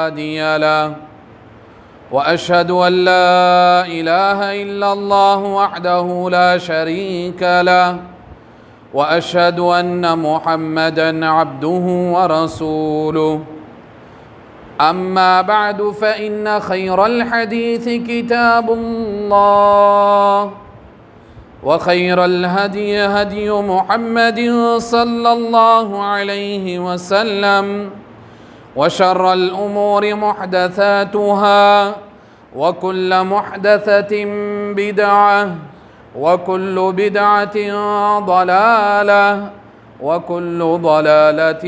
هادي له وأشهد أن لا إله إلا الله وحده لا شريك له وأشهد أن محمدًا عبده ورسوله أما بعد فإن خير الحديث كتاب الله وخير الهدي هدي محمد صلى الله عليه وسلم وشر الأمور محدثاتها وكل محدثة بدعة وكل بدعة ضلالة وكل ضلالة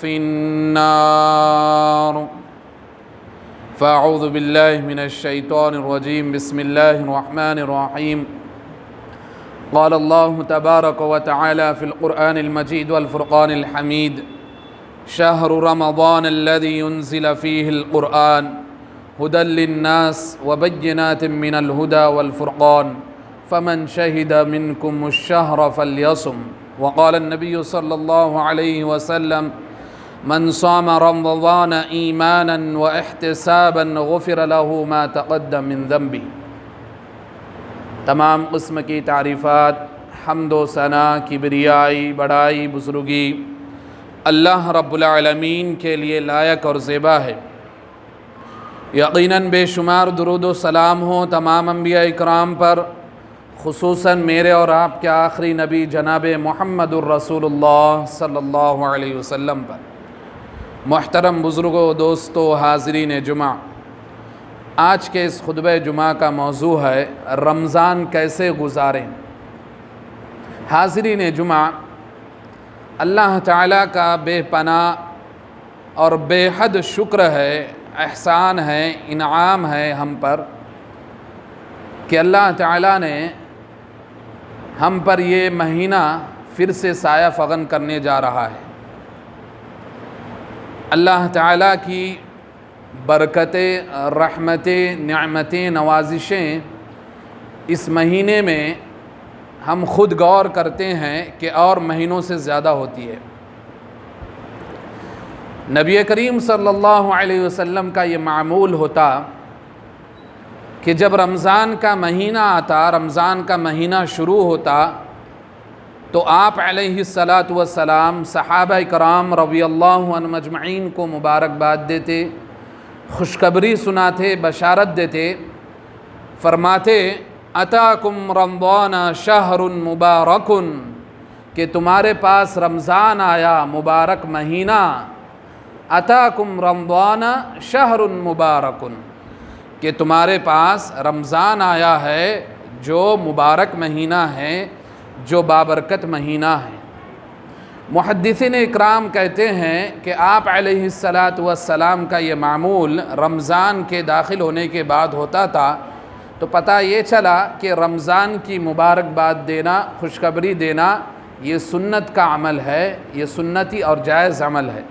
في النار فأعوذ بالله من الشيطان الرجيم بسم الله الرحمن الرحيم قال الله تبارك وتعالى في القرآن المجيد والفرقان الحميد شهر رمضان الذي ينزل فيه القرآن هدى للناس وبينات من الهدى والفرقان فمن شهد منكم الشهر فليصم وقال النبي صلى الله عليه وسلم من صام رمضان إيمانا واحتسابا غفر له ما تقدم من ذنبه۔ تمام قسم کی تعریفات، حمد و ثنا، کبریائی، بڑائی، بزرگی اللہ رب العالمین کے لیے لائق اور زیبا ہے۔ یقیناً بے شمار درود و سلام ہو تمام انبیاء اکرام پر، خصوصاً میرے اور آپ کے آخری نبی جناب محمد الرسول اللہ صلی اللہ علیہ وسلم پر۔ محترم بزرگوں، دوستو، حاضرین جمعہ، آج کے اس خطبہ جمعہ کا موضوع ہے رمضان کیسے گزاریں۔ حاضرین جمعہ، اللہ تعالیٰ کا بے پناہ اور بے حد شکر ہے، احسان ہے، انعام ہے ہم پر کہ اللہ تعالیٰ نے ہم پر یہ مہینہ پھر سے سایہ فغن کرنے جا رہا ہے۔ اللہ تعالیٰ کی برکتیں، رحمتیں، نعمتیں، نوازشیں اس مہینے میں ہم خود غور کرتے ہیں کہ اور مہینوں سے زیادہ ہوتی ہے۔ نبی کریم صلی اللہ علیہ وسلم کا یہ معمول ہوتا کہ جب رمضان کا مہینہ آتا، رمضان کا مہینہ شروع ہوتا تو آپ علیہ السلام صحابہ کرام رضی اللہ عنہم اجمعین کو مبارکباد دیتے، خوشخبری سناتے، بشارت دیتے، فرماتے اتاکم رمضان شہر مبارک، کہ تمہارے پاس رمضان آیا، مبارک مہینہ۔ اتاکم رمضان شہر مبارک، کہ تمہارے پاس رمضان آیا ہے جو مبارک مہینہ ہے، جو بابرکت مہینہ ہے۔ محدثین اکرام کہتے ہیں کہ آپ علیہ السلام کا یہ معمول رمضان کے داخل ہونے کے بعد ہوتا تھا تو پتہ یہ چلا کہ رمضان کی مبارکباد دینا، خوشخبری دینا، یہ سنت کا عمل ہے، یہ سنتی اور جائز عمل ہے۔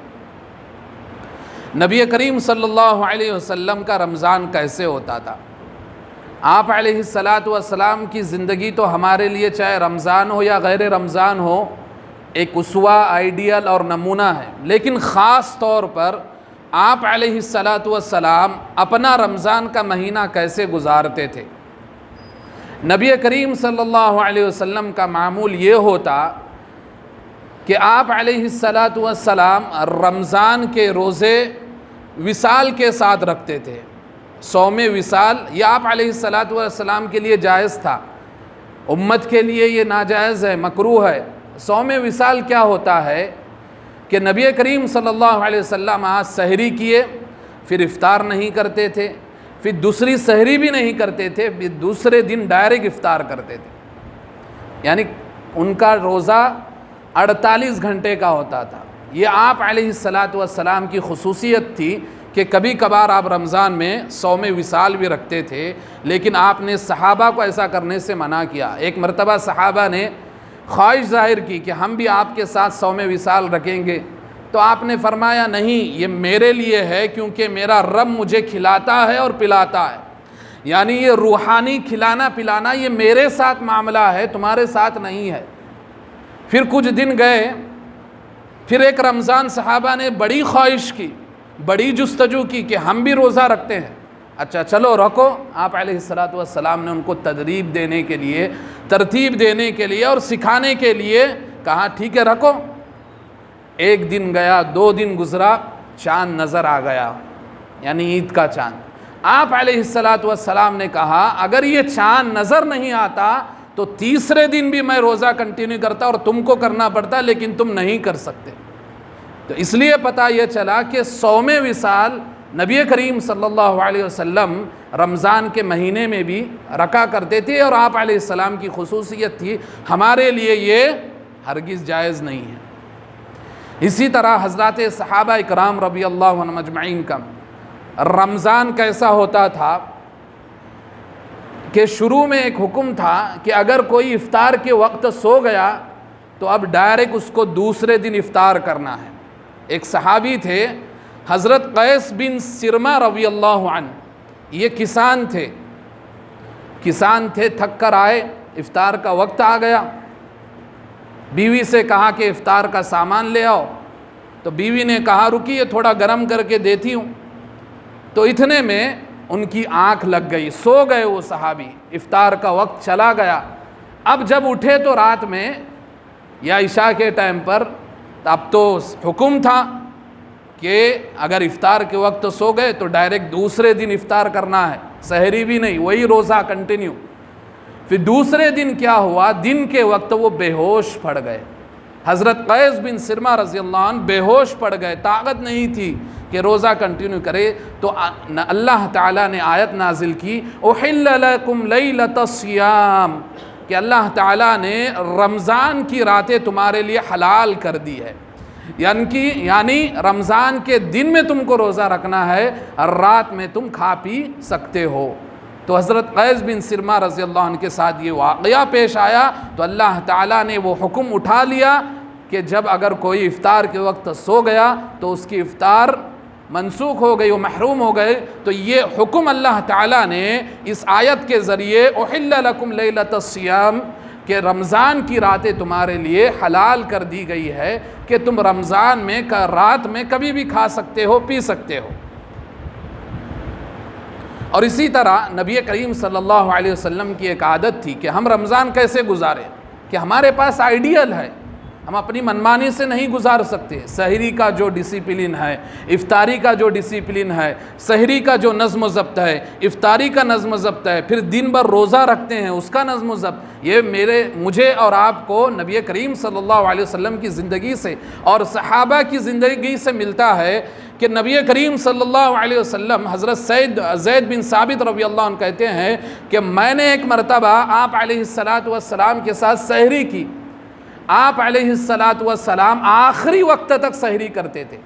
نبی کریم صلی اللہ علیہ وسلم کا رمضان کیسے ہوتا تھا؟ آپ علیہ السلام کی زندگی تو ہمارے لیے چاہے رمضان ہو یا غیر رمضان ہو ایک اسوہ، آئیڈیل اور نمونہ ہے، لیکن خاص طور پر آپ علیہ السلام اپنا رمضان کا مہینہ کیسے گزارتے تھے۔ نبی کریم صلی اللہ علیہ وسلم کا معمول یہ ہوتا کہ آپ علیہ السلام رمضان کے روزے وصال کے ساتھ رکھتے تھے۔ صوم وصال یہ آپ علیہ السلام کے لیے جائز تھا، امت کے لیے یہ ناجائز ہے، مکروہ ہے۔ صوم وصال کیا ہوتا ہے کہ نبی کریم صلی اللہ علیہ وسلم آج سحری کیے، پھر افطار نہیں کرتے تھے، پھر دوسری سحری بھی نہیں کرتے تھے، پھر دوسرے دن ڈائریکٹ افطار کرتے تھے، یعنی ان کا روزہ 48 گھنٹے کا ہوتا تھا۔ یہ آپ علیہ السلام کی خصوصیت تھی کہ کبھی کبھار آپ رمضان میں صوم وصال بھی رکھتے تھے، لیکن آپ نے صحابہ کو ایسا کرنے سے منع کیا۔ ایک مرتبہ صحابہ نے خواہش ظاہر کی کہ ہم بھی آپ کے ساتھ صوم وصال رکھیں گے، تو آپ نے فرمایا نہیں، یہ میرے لیے ہے کیونکہ میرا رب مجھے کھلاتا ہے اور پلاتا ہے، یعنی یہ روحانی کھلانا پلانا یہ میرے ساتھ معاملہ ہے، تمہارے ساتھ نہیں ہے۔ پھر کچھ دن گئے، پھر ایک رمضان صحابہ نے بڑی خواہش کی، بڑی جستجو کی کہ ہم بھی روزہ رکھتے ہیں. اچھا چلو رکھو. آپ علیہ الصلاۃ والسلام نے ان کو تدریب دینے کے لیے، ترتیب دینے کے لیے اور سکھانے کے لیے کہا ٹھیک ہے رکھو. ایک دن گیا، 2 دن گزرا، چاند نظر آ گیا، یعنی عید کا چاند. آپ علیہ الصلاۃ والسلام نے کہا اگر یہ چاند نظر نہیں آتا تو تیسرے دن بھی میں روزہ کنٹینیو کرتا اور تم کو کرنا پڑتا، لیکن تم نہیں کر سکتے. تو اس لیے پتہ یہ چلا کہ صوم وصال نبی کریم صلی اللہ علیہ وسلم رمضان کے مہینے میں بھی رکھا کرتے تھے، اور آپ علیہ السلام کی خصوصیت تھی. ہمارے لیے یہ ہرگز جائز نہیں ہے. اسی طرح حضرات صحابہ اکرام رضی اللہ عنہم اجمعین کا رمضان کیسا ہوتا تھا کہ شروع میں ایک حکم تھا کہ اگر کوئی افطار کے وقت سو گیا تو اب ڈائریکٹ اس کو دوسرے دن افطار کرنا ہے. ایک صحابی تھے حضرت قیس بن سرمہ رضی اللہ عنہ، یہ کسان تھے، تھک کر آئے، افطار کا وقت آ گیا. بیوی سے کہا کہ افطار کا سامان لے آؤ، تو بیوی نے کہا رکیے تھوڑا گرم کر کے دیتی ہوں. تو اتنے میں ان کی آنکھ لگ گئی، سو گئے وہ صحابی. افطار کا وقت چلا گیا. اب جب اٹھے تو رات میں یا عشاء کے ٹائم پر، اب تو حکم تھا کہ اگر افطار کے وقت سو گئے تو ڈائریکٹ دوسرے دن افطار کرنا ہے، سحری بھی نہیں، وہی روزہ کنٹینیو. پھر دوسرے دن کیا ہوا، دن کے وقت وہ بے ہوش پڑ گئے. حضرت قیس بن سرمہ رضی اللہ عنہ بے ہوش پڑ گئے، طاقت نہیں تھی کہ روزہ کنٹینیو کرے. تو اللہ تعالیٰ نے آیت نازل کی احل لکم لیلۃ الصیام، کہ اللہ تعالیٰ نے رمضان کی راتیں تمہارے لیے حلال کر دی ہے. یعنی رمضان کے دن میں تم کو روزہ رکھنا ہے، رات میں تم کھا پی سکتے ہو. تو حضرت قیس بن سرمہ رضی اللہ عنہ کے ساتھ یہ واقعہ پیش آیا تو اللہ تعالیٰ نے وہ حکم اٹھا لیا کہ جب اگر کوئی افطار کے وقت سو گیا تو اس کی افطار منسوخ ہو گئی، وہ محروم ہو گئے. تو یہ حکم اللہ تعالیٰ نے اس آیت کے ذریعے احل لکم لیلۃ الصیام، کہ رمضان کی راتیں تمہارے لیے حلال کر دی گئی ہے کہ تم رمضان میں رات میں کبھی بھی کھا سکتے ہو، پی سکتے ہو. اور اسی طرح نبی کریم صلی اللہ علیہ وسلم کی ایک عادت تھی کہ ہم رمضان کیسے گزاریں، کہ ہمارے پاس آئیڈیل ہے، ہم اپنی منمانی سے نہیں گزار سکتے. سحری کا جو ڈسپلن ہے، افطاری کا جو ڈسپلن ہے، سحری کا جو نظم و ضبط ہے، افطاری کا نظم و ضبط ہے، پھر دن بھر روزہ رکھتے ہیں اس کا نظم و ضبط، یہ مجھے اور آپ کو نبی کریم صلی اللہ علیہ وسلم کی زندگی سے اور صحابہ کی زندگی سے ملتا ہے. کہ نبی کریم صلی اللہ علیہ وسلم حضرت زید بن ثابت رضی اللہ عنہ کہتے ہیں کہ میں نے ایک مرتبہ آپ علیہ الصلاۃ والسلام کے ساتھ سحری کی. آپ علیہ الصلاۃ والسلام آخری وقت تک سحری کرتے تھے.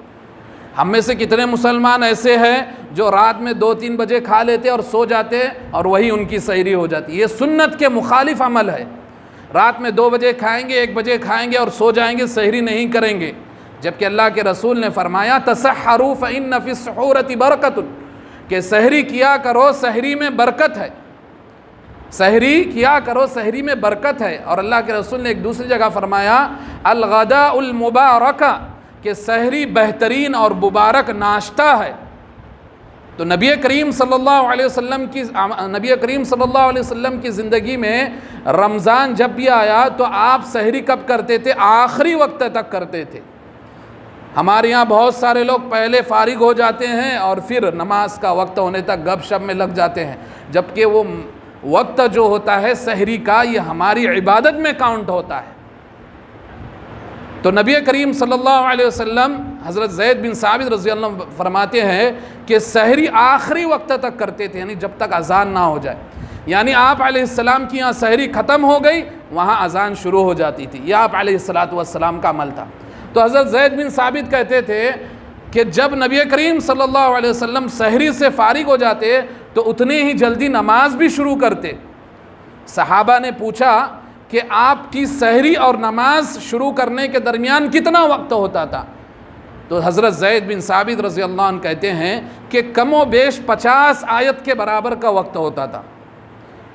ہم میں سے کتنے مسلمان ایسے ہیں جو رات میں 2-3 بجے کھا لیتے اور سو جاتے اور وہی ان کی سحری ہو جاتی. یہ سنت کے مخالف عمل ہے. رات میں 2 بجے کھائیں گے، 1 بجے کھائیں گے اور سو جائیں گے، سحری نہیں کریں گے. جبکہ اللہ کے رسول نے فرمایا تسحروا فإن فی السحورۃ برکۃ، کہ سحری کیا کرو، سحری میں برکت ہے. سحری کیا کرو، سحری میں برکت ہے. اور اللہ کے رسول نے ایک دوسری جگہ فرمایا الغداء المبارکہ، کہ سحری بہترین اور مبارک ناشتہ ہے. تو نبی کریم صلی اللہ علیہ وسلم کی زندگی میں رمضان جب بھی آیا تو آپ سحری کب کرتے تھے؟ آخری وقت تک کرتے تھے. ہمارے یہاں بہت سارے لوگ پہلے فارغ ہو جاتے ہیں اور پھر نماز کا وقت ہونے تک گپ شپ میں لگ جاتے ہیں، جبکہ وہ وقت جو ہوتا ہے سحری کا یہ ہماری عبادت میں کاؤنٹ ہوتا ہے. تو نبی کریم صلی اللہ علیہ وسلم حضرت زید بن ثابت رضی اللہ عنہ فرماتے ہیں کہ سحری آخری وقت تک کرتے تھے، یعنی جب تک اذان نہ ہو جائے. یعنی آپ علیہ السلام کی یہاں سحری ختم ہو گئی، وہاں اذان شروع ہو جاتی تھی. یہ آپ علیہ الصلاۃ والسلام کا عمل تھا. تو حضرت زید بن ثابت کہتے تھے کہ جب نبی کریم صلی اللہ علیہ وسلم سحری سے فارغ ہو جاتے تو اتنے ہی جلدی نماز بھی شروع کرتے. صحابہ نے پوچھا کہ آپ کی سحری اور نماز شروع کرنے کے درمیان کتنا وقت ہوتا تھا؟ تو حضرت زید بن ثابت رضی اللہ عنہ کہتے ہیں کہ کم و بیش 50 آیت کے برابر کا وقت ہوتا تھا.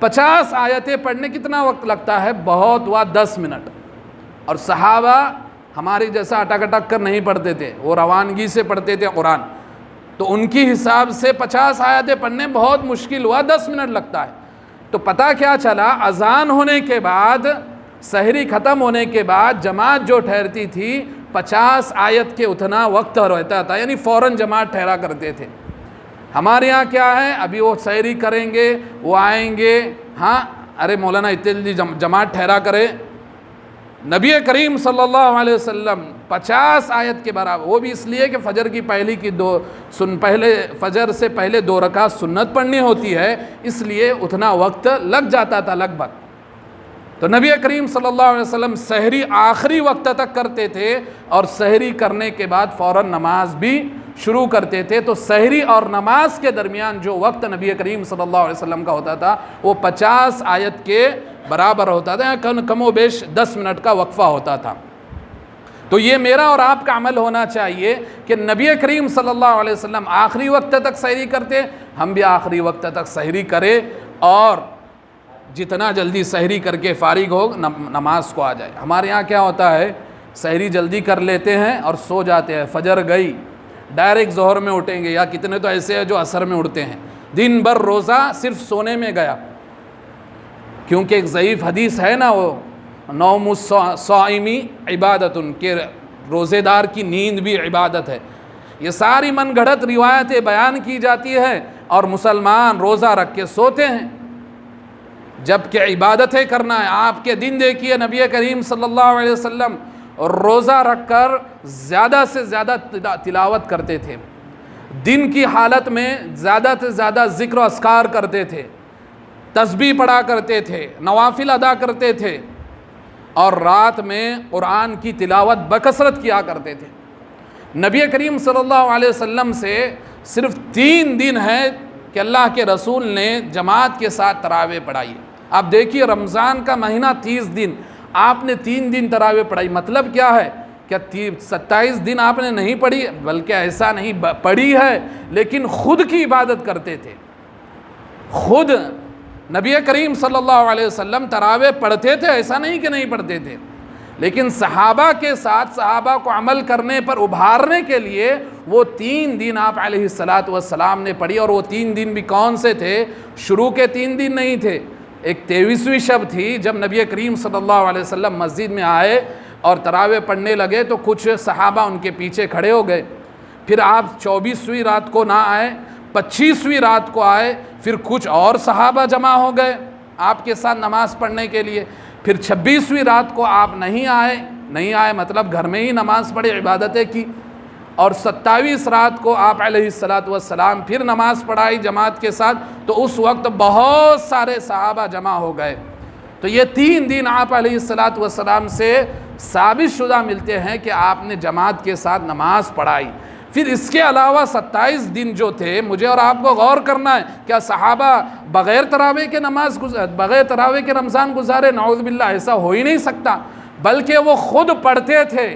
50 آیتیں پڑھنے کتنا وقت لگتا ہے؟ بہت ہوا 10 منٹ. اور صحابہ ہماری جیسا اٹک اٹک کر نہیں پڑھتے تھے، وہ روانگی سے پڑھتے تھے قرآن. تو ان کی حساب سے 50 آیتیں پڑھنے بہت مشکل ہوا، 10 منٹ لگتا ہے۔ تو پتہ کیا چلا، اذان ہونے کے بعد، سحری ختم ہونے کے بعد جماعت جو ٹھہرتی تھی 50 آیت کے اتنا وقت رہتا تھا، یعنی فوراً جماعت ٹھہرا کرتے تھے۔ ہمارے یہاں کیا ہے، ابھی وہ سحری کریں گے، وہ آئیں گے، ہاں ارے مولانا اتنی جلدی جماعت ٹھہرا کرے۔ نبی کریم صلی اللہ علیہ وسلم 50 آیت کے برابر، وہ بھی اس لیے کہ فجر کی پہلے فجر سے پہلے 2 رکعت سنت پڑھنی ہوتی ہے، اس لیے اتنا وقت لگ جاتا تھا لگ بھگ۔ تو نبی کریم صلی اللہ علیہ وسلم سحری آخری وقت تک کرتے تھے، اور سحری کرنے کے بعد فوراً نماز بھی شروع کرتے تھے۔ تو سحری اور نماز کے درمیان جو وقت نبی کریم صلی اللہ علیہ وسلم کا ہوتا تھا وہ 50 آیت کے برابر ہوتا تھا، کم و بیش 10 منٹ کا وقفہ ہوتا تھا۔ تو یہ میرا اور آپ کا عمل ہونا چاہیے کہ نبی کریم صلی اللہ علیہ وسلم آخری وقت تک سحری کرتے، ہم بھی آخری وقت تک سحری کریں، اور جتنا جلدی سحری کر کے فارغ ہو نماز کو آ جائے۔ ہمارے یہاں کیا ہوتا ہے، سحری جلدی کر لیتے ہیں اور سو جاتے ہیں، فجر گئی ڈائریکٹ ظہر میں اٹھیں گے، یا کتنے تو ایسے ہیں جو عصر میں اٹھتے ہیں، دن بھر روزہ صرف سونے میں گیا۔ کیونکہ ایک ضعیف حدیث ہے نا، وہ نوم الصائمی عبادت، کہ روزے دار کی نیند بھی عبادت ہے۔ یہ ساری من گھڑت روایتیں بیان کی جاتی ہے، اور مسلمان روزہ رکھ کے سوتے ہیں، جبکہ عبادتیں کرنا ہے۔ آپ کے دن دیکھیے، نبی کریم صلی اللہ علیہ وسلم روزہ رکھ کر زیادہ سے زیادہ تلاوت کرتے تھے، دن کی حالت میں زیادہ سے زیادہ ذکر و اذکار کرتے تھے، تسبیح پڑھا کرتے تھے، نوافل ادا کرتے تھے، اور رات میں قرآن کی تلاوت بکثرت کیا کرتے تھے۔ نبی کریم صلی اللہ علیہ وسلم سے صرف 3 دن ہے کہ اللہ کے رسول نے جماعت کے ساتھ تراویح پڑھائی۔ آپ دیکھیے، رمضان کا مہینہ 30 دن، آپ نے 3 دن تراویح پڑھائی، مطلب کیا ہے؟ کیا 27 دن آپ نے نہیں پڑھی؟ بلکہ ایسا نہیں، پڑھی ہے، لیکن خود کی عبادت کرتے تھے۔ خود نبی کریم صلی اللہ علیہ وسلم تراویح پڑھتے تھے، ایسا نہیں کہ نہیں پڑھتے تھے، لیکن صحابہ کے ساتھ صحابہ کو عمل کرنے پر ابھارنے کے لیے وہ 3 دن آپ علیہ الصلاۃ والسلام نے پڑھی۔ اور وہ 3 دن بھی کون سے تھے؟ شروع کے 3 دن نہیں تھے، ایک 23ویں شب تھی جب نبی کریم صلی اللہ علیہ وسلم مسجد میں آئے اور تراویح پڑھنے لگے، تو کچھ صحابہ ان کے پیچھے کھڑے ہو گئے۔ پھر آپ 24ویں رات کو نہ آئے، 25ویں رات کو آئے، پھر کچھ اور صحابہ جمع ہو گئے آپ کے ساتھ نماز پڑھنے کے لیے۔ پھر 26ویں رات کو آپ نہیں آئے مطلب گھر میں ہی نماز پڑھی، عبادتیں کی۔ اور 27 رات کو آپ علیہ الصلاۃ والسلام پھر نماز پڑھائی جماعت کے ساتھ، تو اس وقت بہت سارے صحابہ جمع ہو گئے۔ تو یہ 3 دن آپ علیہ الصلاۃ والسلام سے ثابت شدہ ملتے ہیں کہ آپ نے جماعت کے ساتھ نماز پڑھائی۔ پھر اس کے علاوہ 27 دن جو تھے، مجھے اور آپ کو غور کرنا ہے، کیا صحابہ بغیر تراویح کے رمضان گزارے؟ نعوذ باللہ، ایسا ہو ہی نہیں سکتا، بلکہ وہ خود پڑھتے تھے،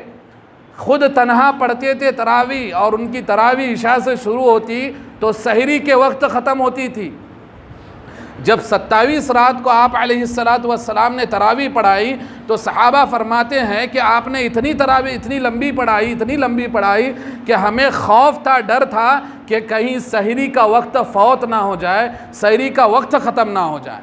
خود تنہا پڑھتے تھے تراویح، اور ان کی تراویح عشاء سے شروع ہوتی تو سحری کے وقت ختم ہوتی تھی۔ جب 27 رات کو آپ علیہ الصلاۃ والسلام نے تراویح پڑھائی تو صحابہ فرماتے ہیں کہ آپ نے اتنی تراویح اتنی لمبی پڑھائی کہ ہمیں خوف تھا، ڈر تھا کہ کہیں سحری کا وقت فوت نہ ہو جائے، سحری کا وقت ختم نہ ہو جائے۔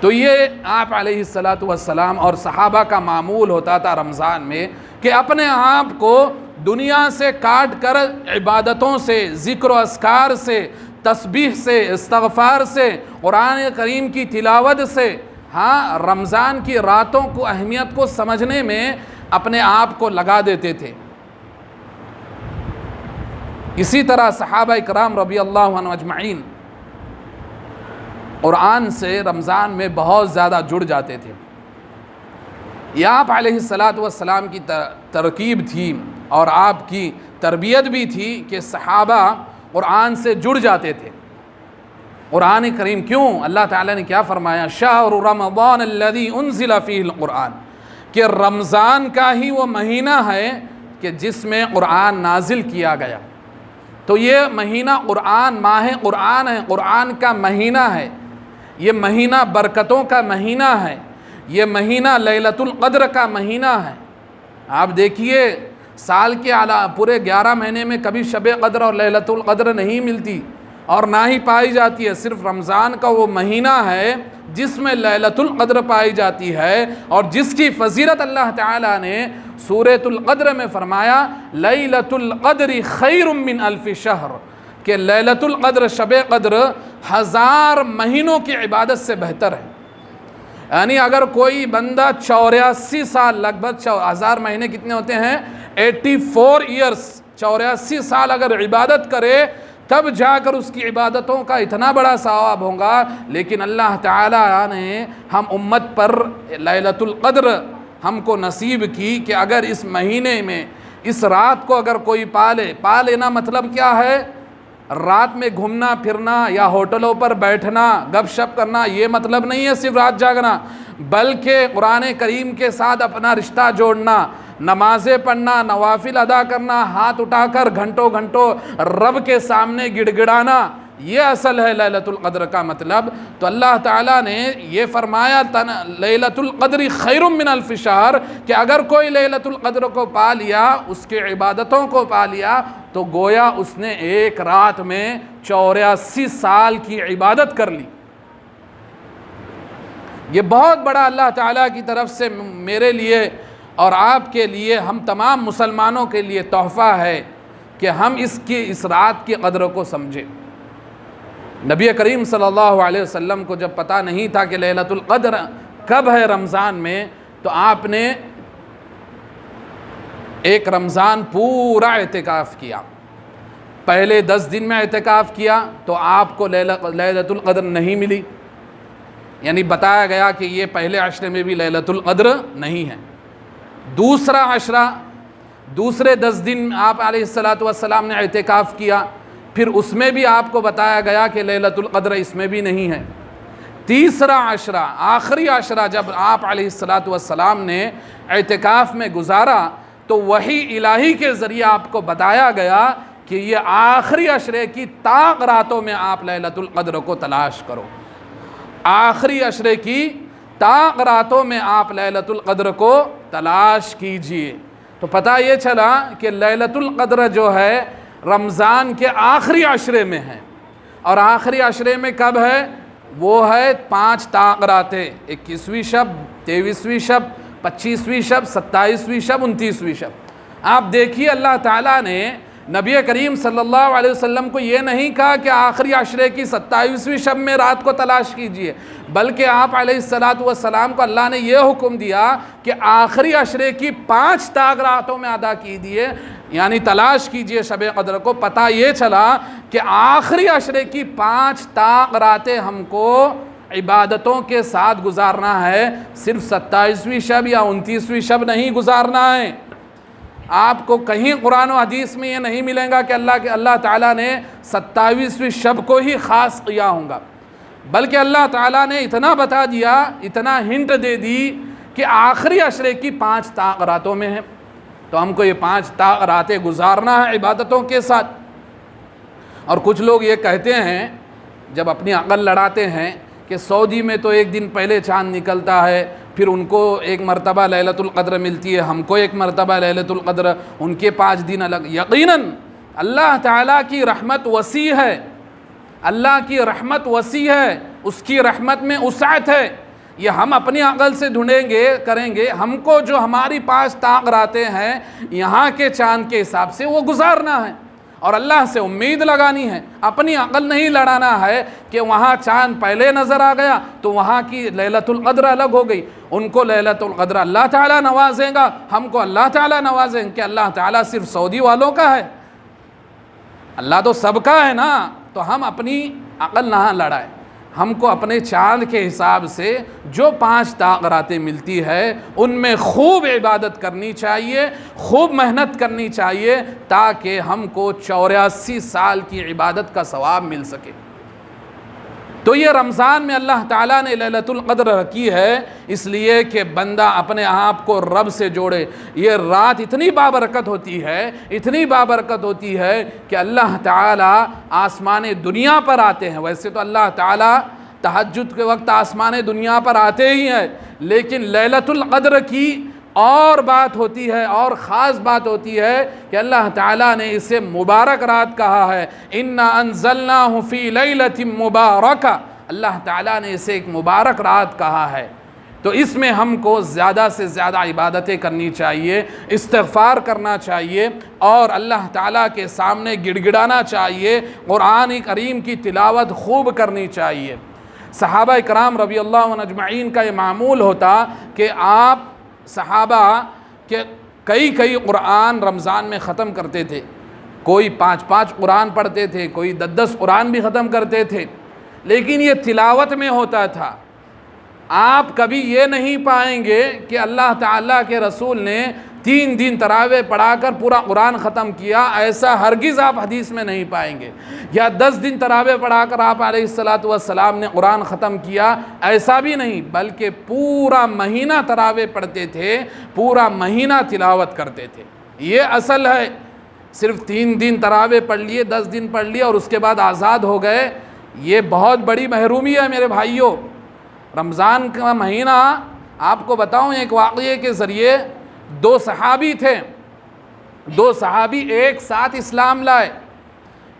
تو یہ آپ علیہ الصلاۃ والسلام اور صحابہ کا معمول ہوتا تھا رمضان میں، کہ اپنے آپ کو دنیا سے کاٹ کر عبادتوں سے، ذکر و اذکار سے، تسبیح سے، استغفار سے، قرآن کریم کی تلاوت سے، رمضان کی راتوں کو اہمیت کو سمجھنے میں اپنے آپ کو لگا دیتے تھے۔ اسی طرح صحابہ اکرام رضی اللہ عنہ اجمعین قرآن سے رمضان میں بہت زیادہ جڑ جاتے تھے۔ یہ آپ علیہ الصلاۃ والسلام کی ترکیب تھی اور آپ کی تربیت بھی تھی کہ صحابہ قرآن سے جڑ جاتے تھے۔ قرآن کریم کیوں؟ اللہ تعالیٰ نے کیا فرمایا؟ شہر رمضان الذی انزل فیہ القرآن، کہ رمضان کا ہی وہ مہینہ ہے کہ جس میں قرآن نازل کیا گیا۔ تو یہ مہینہ ماہ قرآن ہے، قرآن کا مہینہ ہے، یہ مہینہ برکتوں کا مہینہ ہے، یہ مہینہ لیلۃ القدر کا مہینہ ہے۔ آپ دیکھیے سال کے پورے 11 مہینے میں کبھی شب قدر اور لیلۃ القدر نہیں ملتی اور نہ ہی پائی جاتی ہے، صرف رمضان کا وہ مہینہ ہے جس میں لیلۃ القدر پائی جاتی ہے، اور جس کی فضیلت اللہ تعالیٰ نے سورۃ القدر میں فرمایا لیلۃ القدر خیر من الف شہر، کہ لیلۃ القدر شب قدر 1000 مہینوں کی عبادت سے بہتر ہے۔ یعنی اگر کوئی بندہ 84 سال، لگ بھگ 1000 مہینے کتنے ہوتے ہیں؟ 84 ایئرس، 84 سال اگر عبادت کرے تب جا کر اس کی عبادتوں کا اتنا بڑا ثواب ہوگا۔ لیکن اللہ تعالیٰ نے ہم امت پر لیلۃ القدر ہم کو نصیب کی کہ اگر اس مہینے میں اس رات کو اگر کوئی پا لینا مطلب کیا ہے؟ رات میں گھومنا پھرنا یا ہوٹلوں پر بیٹھنا گپ شپ کرنا، یہ مطلب نہیں ہے صرف رات جاگنا، بلکہ قرآن کریم کے ساتھ اپنا رشتہ جوڑنا، نمازیں پڑھنا، نوافل ادا کرنا، ہاتھ اٹھا کر گھنٹوں گھنٹوں رب کے سامنے گڑ گڑانا، یہ اصل ہے لیلۃ القدر کا مطلب۔ تو اللہ تعالیٰ نے یہ فرمایا لیلۃ القدر خیر من الف شہر، کہ اگر کوئی لیلۃ القدر کو پا لیا، اس کے عبادتوں کو پا لیا، تو گویا اس نے ایک رات میں 84 سال کی عبادت کر لی۔ یہ بہت بڑا اللہ تعالیٰ کی طرف سے میرے لیے اور آپ کے لیے، ہم تمام مسلمانوں کے لیے تحفہ ہے کہ ہم اس رات کی قدر کو سمجھیں۔ نبی کریم صلی اللہ علیہ وسلم کو جب پتہ نہیں تھا کہ لیلۃ القدر کب ہے رمضان میں، تو آپ نے ایک رمضان پورا اعتکاف کیا۔ پہلے 10 دن میں اعتکاف کیا تو آپ کو لیلۃ القدر نہیں ملی، یعنی بتایا گیا کہ یہ پہلے عشرے میں بھی لیلۃ القدر نہیں ہے۔ دوسرا عشرہ، دوسرے 10 دن آپ علیہ السلام نے اعتکاف کیا، پھر اس میں بھی آپ کو بتایا گیا کہ لیلۃ القدر اس میں بھی نہیں ہے۔ تیسرا عشرہ، آخری عشرہ، جب آپ علیہ السلام نے اعتکاف میں گزارا تو وحی الہی کے ذریعے آپ کو بتایا گیا کہ یہ آخری عشرے کی طاق راتوں میں آپ لیلۃ القدر کو تلاش کرو، آخری عشرے کی طاق راتوں میں آپ لیلۃ القدر کو تلاش کیجئے۔ تو پتہ یہ چلا کہ لیلۃ القدر جو ہے رمضان کے آخری عشرے میں ہے، اور آخری عشرے میں کب ہے؟ وہ ہے 5 طاق راتیں، 21ویں شب، 23ویں شب، 25ویں شب، 27ویں شب، 29ویں شب۔ آپ دیکھیے اللہ تعالیٰ نے نبی کریم صلی اللہ علیہ وسلم کو یہ نہیں کہا کہ آخری عشرے کی 27ویں شب میں رات کو تلاش کیجئے، بلکہ آپ علیہ السلام کو اللہ نے یہ حکم دیا کہ آخری عشرے کی 5 طاق راتوں میں ادا کیجئے، یعنی تلاش کیجئے شب قدر کو۔ پتہ یہ چلا کہ آخری عشرے کی 5 طاق راتیں ہم کو عبادتوں کے ساتھ گزارنا ہے، صرف 27ویں شب یا 29ویں شب نہیں گزارنا ہے۔ آپ کو کہیں قرآن و حدیث میں یہ نہیں ملے گا کہ اللہ تعالیٰ نے 27ویں شب کو ہی خاص کیا ہوگا، بلکہ اللہ تعالیٰ نے اتنا بتا دیا، اتنا ہنٹ دے دی کہ آخری عشرے کی 5 طاق راتوں میں ہے۔ تو ہم کو یہ 5 طاق راتیں گزارنا ہے عبادتوں کے ساتھ۔ اور کچھ لوگ یہ کہتے ہیں جب اپنی عقل لڑاتے ہیں کہ سعودی میں تو ایک دن پہلے چاند نکلتا ہے، پھر ان کو ایک مرتبہ لیلۃ القدر ملتی ہے، ہم کو ایک مرتبہ لیلۃ القدر، ان کے 5 دن الگ۔ یقیناً اللہ تعالیٰ کی رحمت وسیع ہے، اللہ کی رحمت وسیع ہے، اس کی رحمت میں وسعت ہے۔ یہ ہم اپنی عقل سے ڈھونڈیں گے کریں گے، ہم کو جو ہماری 5 طاق راتیں ہیں یہاں کے چاند کے حساب سے وہ گزارنا ہے، اور اللہ سے امید لگانی ہے، اپنی عقل نہیں لڑانا ہے کہ وہاں چاند پہلے نظر آ گیا تو وہاں کی لیلۃ القدر الگ ہو گئی۔ ان کو لیلۃ القدر اللہ تعالیٰ نوازیں گا، ہم کو اللہ تعالیٰ نوازیں کہ اللہ تعالیٰ صرف سعودی والوں کا ہے؟ اللہ تو سب کا ہے نا۔ تو ہم اپنی عقل نہ لڑائیں، ہم کو اپنے چاند کے حساب سے جو 5 طاق راتیں ملتی ہے ان میں خوب عبادت کرنی چاہیے، خوب محنت کرنی چاہیے، تاکہ ہم کو 84 سال کی عبادت کا ثواب مل سکے۔ تو یہ رمضان میں اللہ تعالیٰ نے لیلۃ القدر رکھی ہے اس لیے کہ بندہ اپنے آپ کو رب سے جوڑے۔ یہ رات اتنی بابرکت ہوتی ہے، اتنی بابرکت ہوتی ہے کہ اللہ تعالیٰ آسمان دنیا پر آتے ہیں۔ ویسے تو اللہ تعالیٰ تہجد کے وقت آسمان دنیا پر آتے ہی ہیں، لیکن لیلۃ القدر کی اور بات ہوتی ہے اور خاص بات ہوتی ہے کہ اللہ تعالیٰ نے اسے مبارک رات کہا ہے، اِنَّا أَنزَلْنَاهُ فِي لَيْلَةٍ مُبَارَكَةٍ، اللہ تعالیٰ نے اسے ایک مبارک رات کہا ہے۔ تو اس میں ہم کو زیادہ سے زیادہ عبادتیں کرنی چاہیے، استغفار کرنا چاہیے اور اللہ تعالیٰ کے سامنے گڑ گڑانا چاہیے، قرآن کریم کی تلاوت خوب کرنی چاہیے۔ صحابہ کرام رضی اللہ عنہ اجمعین کا یہ معمول ہوتا کہ آپ صحابہ کے کئی قرآن رمضان میں ختم کرتے تھے، کوئی 5 قرآن پڑھتے تھے، کوئی 10 قرآن بھی ختم کرتے تھے، لیکن یہ تلاوت میں ہوتا تھا۔ آپ کبھی یہ نہیں پائیں گے کہ اللہ تعالیٰ کے رسول نے 3 دن تراویح پڑھا کر پورا قرآن ختم کیا، ایسا ہرگز آپ حدیث میں نہیں پائیں گے، یا 10 دن تراویح پڑھا کر آپ علیہ السلام نے قرآن ختم کیا، ایسا بھی نہیں، بلکہ پورا مہینہ تراویح پڑھتے تھے، پورا مہینہ تلاوت کرتے تھے۔ یہ اصل ہے، صرف 3 دن تراویح پڑھ لیے، 10 دن پڑھ لیے اور اس کے بعد آزاد ہو گئے، یہ بہت بڑی محرومی ہے میرے بھائیوں۔ رمضان کا مہینہ، آپ کو بتاؤں ایک واقعے کے ذریعے، 2 صحابی تھے، 2 صحابی ایک ساتھ اسلام لائے،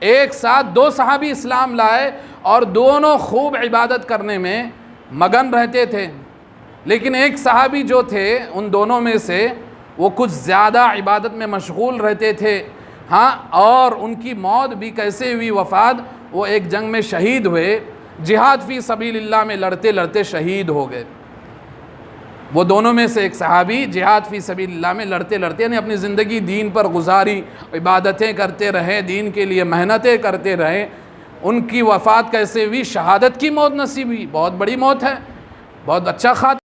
ایک ساتھ 2 صحابی اسلام لائے اور دونوں خوب عبادت کرنے میں مگن رہتے تھے، لیکن ایک صحابی جو تھے ان دونوں میں سے وہ کچھ زیادہ عبادت میں مشغول رہتے تھے، ہاں، اور ان کی موت بھی کیسے ہوئی وفات، وہ ایک جنگ میں شہید ہوئے، جہاد فی سبیل اللہ میں لڑتے لڑتے شہید ہو گئے۔ وہ دونوں میں سے ایک صحابی جہاد فی سبیل اللہ میں لڑتے لڑتے، یعنی اپنی زندگی دین پر گزاری، عبادتیں کرتے رہے، دین کے لیے محنتیں کرتے رہے، ان کی وفات کیسے ہوئی، شہادت کی موت نصیب ہوئی، بہت بڑی موت ہے، بہت اچھا خاتمہ